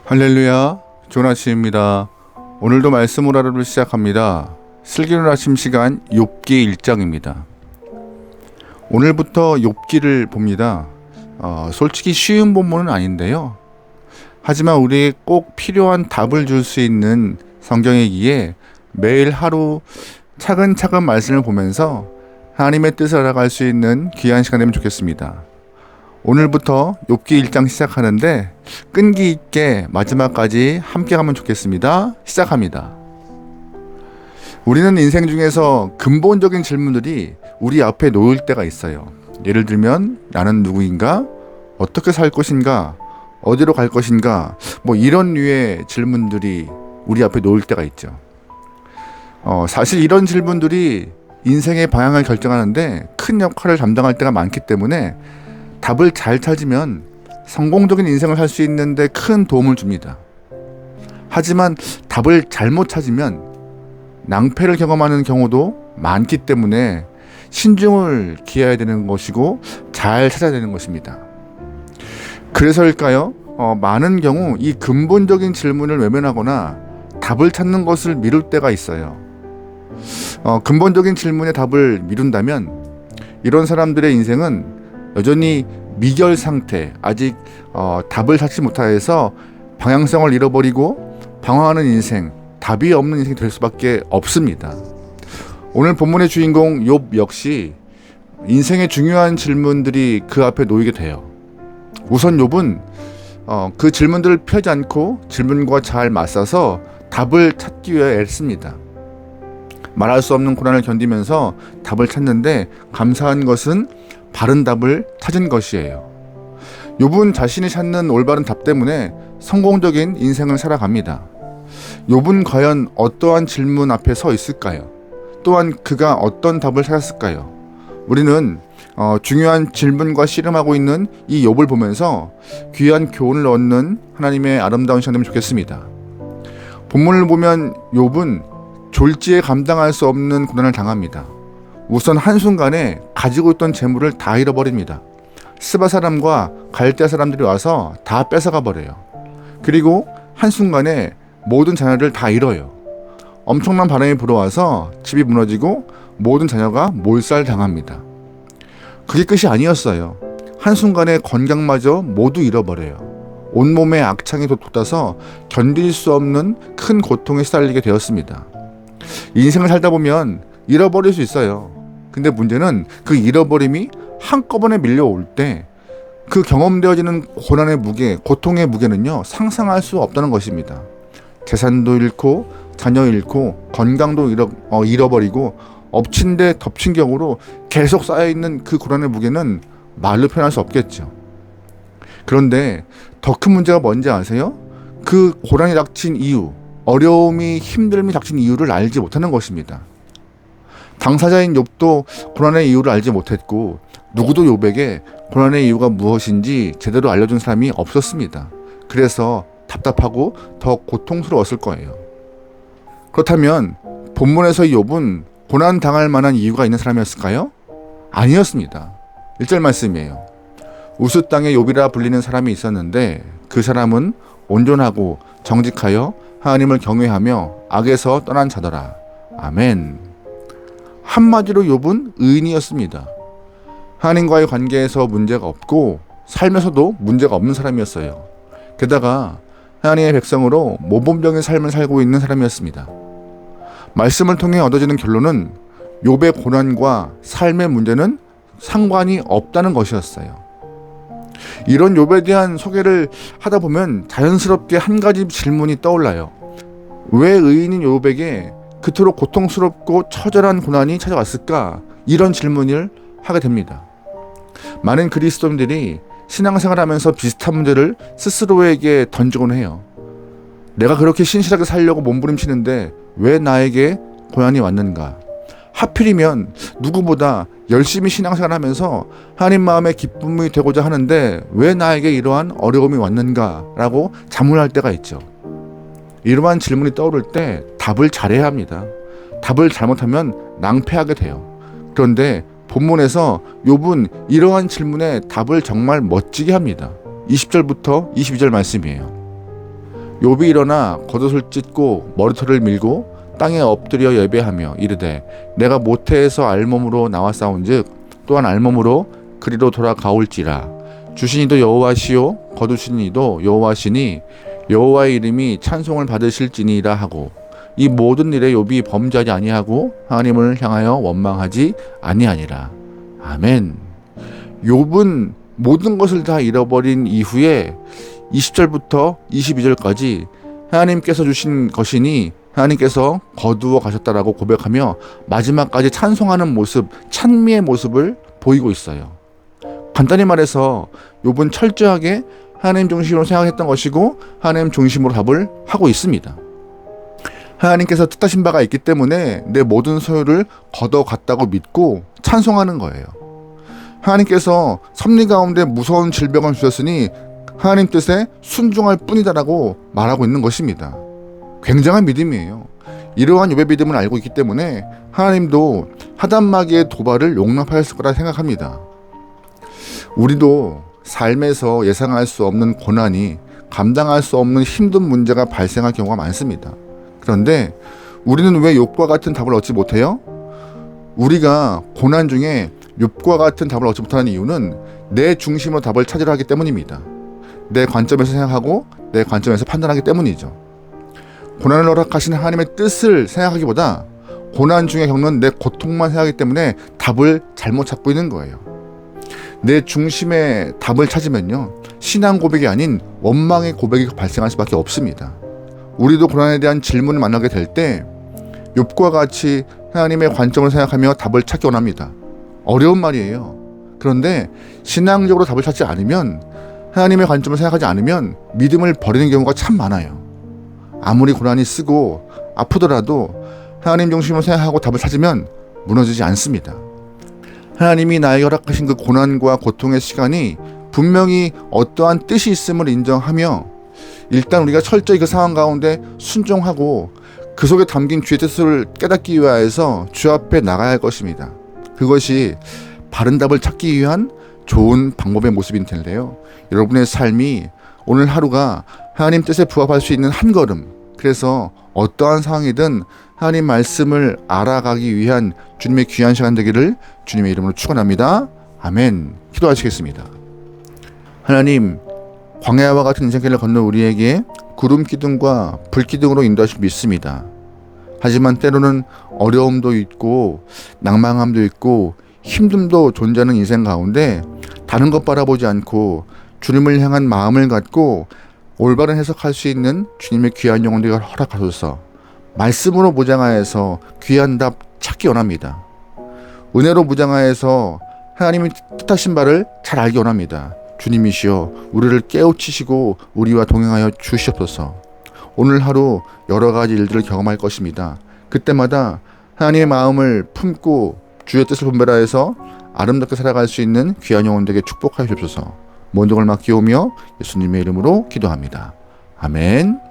할렐루야, 좋은 아침입니다. 오늘도 말씀을 하루를 시작합니다. 슬기로운 아침 시간 욥기 1장입니다. 오늘부터 욥기를 봅니다. 솔직히 쉬운 본문은 아닌데요. 하지만 우리에게 꼭 필요한 답을 줄 수 있는 성경이기에 매일 하루 차근차근 말씀을 보면서 하나님의 뜻을 알아갈 수 있는 귀한 시간 되면 좋겠습니다. 오늘부터 욥기 1장 시작하는데 끈기 있게 마지막까지 함께 가면 좋겠습니다. 시작합니다. 우리는 인생 중에서 근본적인 질문들이 우리 앞에 놓일 때가 있어요. 예를 들면 나는 누구인가? 어떻게 살 것인가? 어디로 갈 것인가? 이런 류의 질문들이 우리 앞에 놓일 때가 있죠. 사실 이런 질문들이 인생의 방향을 결정하는데 큰 역할을 담당할 때가 많기 때문에 답을 잘 찾으면 성공적인 인생을 살 수 있는데 큰 도움을 줍니다. 하지만 답을 잘못 찾으면 낭패를 경험하는 경우도 많기 때문에 신중을 기해야 되는 것이고 잘 찾아야 되는 것입니다. 그래서일까요? 많은 경우 이 근본적인 질문을 외면하거나 답을 찾는 것을 미룰 때가 있어요. 근본적인 질문에 답을 미룬다면 이런 사람들의 인생은 여전히 미결 상태, 아직 답을 찾지 못하여서 방향성을 잃어버리고 방황하는 인생, 답이 없는 인생이 될 수밖에 없습니다. 오늘 본문의 주인공 욥 역시 인생의 중요한 질문들이 그 앞에 놓이게 돼요. 우선 욥은 그 질문들을 피하지 않고 질문과 잘 맞서서 답을 찾기 위해 애씁니다. 말할 수 없는 고난을 견디면서 답을 찾는데 감사한 것은 바른 답을 찾은 것이에요. 욥은 자신이 찾는 올바른 답 때문에 성공적인 인생을 살아갑니다. 욥은 과연 어떠한 질문 앞에 서 있을까요? 또한 그가 어떤 답을 찾았을까요? 우리는 중요한 질문과 씨름하고 있는 이 욥을 보면서 귀한 교훈을 얻는 하나님의 아름다운 시간 되면 좋겠습니다. 본문을 보면 욥은 졸지에 감당할 수 없는 고난을 당합니다. 우선 한순간에 가지고 있던 재물을 다 잃어버립니다. 스바 사람과 갈대아 사람들이 와서 다 뺏어가 버려요. 그리고 한순간에 모든 자녀를 다 잃어요. 엄청난 바람이 불어와서 집이 무너지고 모든 자녀가 몰살당합니다. 그게 끝이 아니었어요. 한순간에 건강마저 모두 잃어버려요. 온몸에 악창이 돋아서 견딜 수 없는 큰 고통에 시달리게 되었습니다. 인생을 살다 보면 잃어버릴 수 있어요. 근데 문제는 그 잃어버림이 한꺼번에 밀려올 때 그 경험되어지는 고난의 무게, 고통의 무게는요, 상상할 수 없다는 것입니다. 재산도 잃고 자녀 잃고 건강도 잃어버리고 엎친 데 덮친 격으로 계속 쌓여있는 그 고난의 무게는 말로 표현할 수 없겠죠. 그런데 더 큰 문제가 뭔지 아세요? 그 고난이 닥친 이유, 어려움이 힘듦이 닥친 이유를 알지 못하는 것입니다. 당사자인 욥도 고난의 이유를 알지 못했고 누구도 욥에게 고난의 이유가 무엇인지 제대로 알려준 사람이 없었습니다. 그래서 답답하고 더 고통스러웠을 거예요. 그렇다면 본문에서 욥은 고난 당할 만한 이유가 있는 사람이었을까요? 아니었습니다. 1절 말씀이에요. 우스 땅의 욥이라 불리는 사람이 있었는데 그 사람은 온전하고 정직하여 하나님을 경외하며 악에서 떠난 자더라. 아멘. 한마디로 욥은 의인이었습니다. 하나님과의 관계에서 문제가 없고 삶에서도 문제가 없는 사람이었어요. 게다가 하나님의 백성으로 모범적인 삶을 살고 있는 사람이었습니다. 말씀을 통해 얻어지는 결론은 욥의 고난과 삶의 문제는 상관이 없다는 것이었어요. 이런 욥에 대한 소개를 하다 보면 자연스럽게 한 가지 질문이 떠올라요. 왜 의인인 욥에게 그토록 고통스럽고 처절한 고난이 찾아왔을까? 이런 질문을 하게 됩니다. 많은 그리스도인들이 신앙생활하면서 비슷한 문제를 스스로에게 던지곤 해요. 내가 그렇게 신실하게 살려고 몸부림치는데 왜 나에게 고난이 왔는가? 하필이면 누구보다 열심히 신앙생활하면서 하나님 마음의 기쁨이 되고자 하는데 왜 나에게 이러한 어려움이 왔는가? 라고 자문할 때가 있죠. 이러한 질문이 떠오를 때 답을 잘해야 합니다. 답을 잘못하면 낭패하게 돼요. 그런데 본문에서 욥은 이러한 질문에 답을 정말 멋지게 합니다. 20절부터 22절 말씀이에요. 욥이 일어나 겉옷을 찢고 머리털을 밀고 땅에 엎드려 예배하며 이르되 내가 모태에서 알몸으로 나왔사온즉 또한 알몸으로 그리로 돌아가올지라. 주신 이도 여호와시요 거두신 이도 여호와시니 여호와의 이름이 찬송을 받으실지니라 하고 이 모든 일에 욥이 범죄하지 아니하고 하나님을 향하여 원망하지 아니하니라. 아멘. 욥은 모든 것을 다 잃어버린 이후에 20절부터 22절까지 하나님께서 주신 것이니 하나님께서 거두어 가셨다라고 고백하며 마지막까지 찬송하는 모습, 찬미의 모습을 보이고 있어요. 간단히 말해서 욥은 철저하게 하나님 중심으로 생각했던 것이고 하나님 중심으로 답을 하고 있습니다. 하나님께서 뜻하신 바가 있기 때문에 내 모든 소유를 걷어갔다고 믿고 찬송하는 거예요. 하나님께서 섭리 가운데 무서운 질병을 주셨으니 하나님 뜻에 순종할 뿐이다라고 말하고 있는 것입니다. 굉장한 믿음이에요. 이러한 욥의 믿음을 알고 있기 때문에 하나님도 하단마귀의 도발을 용납하였을 거라 생각합니다. 우리도 삶에서 예상할 수 없는 고난이, 감당할 수 없는 힘든 문제가 발생할 경우가 많습니다. 그런데 우리는 왜 욥과 같은 답을 얻지 못해요? 우리가 고난 중에 욥과 같은 답을 얻지 못하는 이유는 내 중심으로 답을 찾으려 하기 때문입니다. 내 관점에서 생각하고 내 관점에서 판단하기 때문이죠. 고난을 허락하신 하나님의 뜻을 생각하기보다 고난 중에 겪는 내 고통만 생각하기 때문에 답을 잘못 찾고 있는 거예요. 내 중심의 답을 찾으면요, 신앙 고백이 아닌 원망의 고백이 발생할 수밖에 없습니다. 우리도 고난에 대한 질문을 만나게 될 때 욥과 같이 하나님의 관점을 생각하며 답을 찾기 원합니다. 어려운 말이에요. 그런데 신앙적으로 답을 찾지 않으면, 하나님의 관점을 생각하지 않으면 믿음을 버리는 경우가 참 많아요. 아무리 고난이 쓰고 아프더라도 하나님 중심으로 생각하고 답을 찾으면 무너지지 않습니다. 하나님이 나에게 허락하신 그 고난과 고통의 시간이 분명히 어떠한 뜻이 있음을 인정하며 일단 우리가 철저히 그 상황 가운데 순종하고 그 속에 담긴 주의 뜻을 깨닫기 위하여서 주 앞에 나가야 할 것입니다. 그것이 바른 답을 찾기 위한 좋은 방법의 모습일 텐데요. 여러분의 삶이 오늘 하루가 하나님 뜻에 부합할 수 있는 한 걸음, 그래서 어떠한 상황이든 하나님 말씀을 알아가기 위한 주님의 귀한 시간 되기를 주님의 이름으로 축원합니다. 아멘. 기도하시겠습니다. 하나님, 광야와 같은 인생길을 걷는 우리에게 구름 기둥과 불 기둥으로 인도하실 믿습니다. 하지만 때로는 어려움도 있고 낭망함도 있고 힘듦도 존재하는 인생 가운데 다른 것 바라보지 않고 주님을 향한 마음을 갖고 올바른 해석할 수 있는 주님의 귀한 영혼들을 허락하소서. 말씀으로 무장하여서 귀한 답 찾기 원합니다. 은혜로 무장하여서 하나님이 뜻하신 바를 잘 알기 원합니다. 주님이시여 우리를 깨우치시고 우리와 동행하여 주시옵소서. 오늘 하루 여러 가지 일들을 경험할 것입니다. 그때마다 하나님의 마음을 품고 주의 뜻을 분별하여서 아름답게 살아갈 수 있는 귀한 영혼들에게 축복하여 주옵소서. 모든 걸 맡기오며 예수님의 이름으로 기도합니다. 아멘.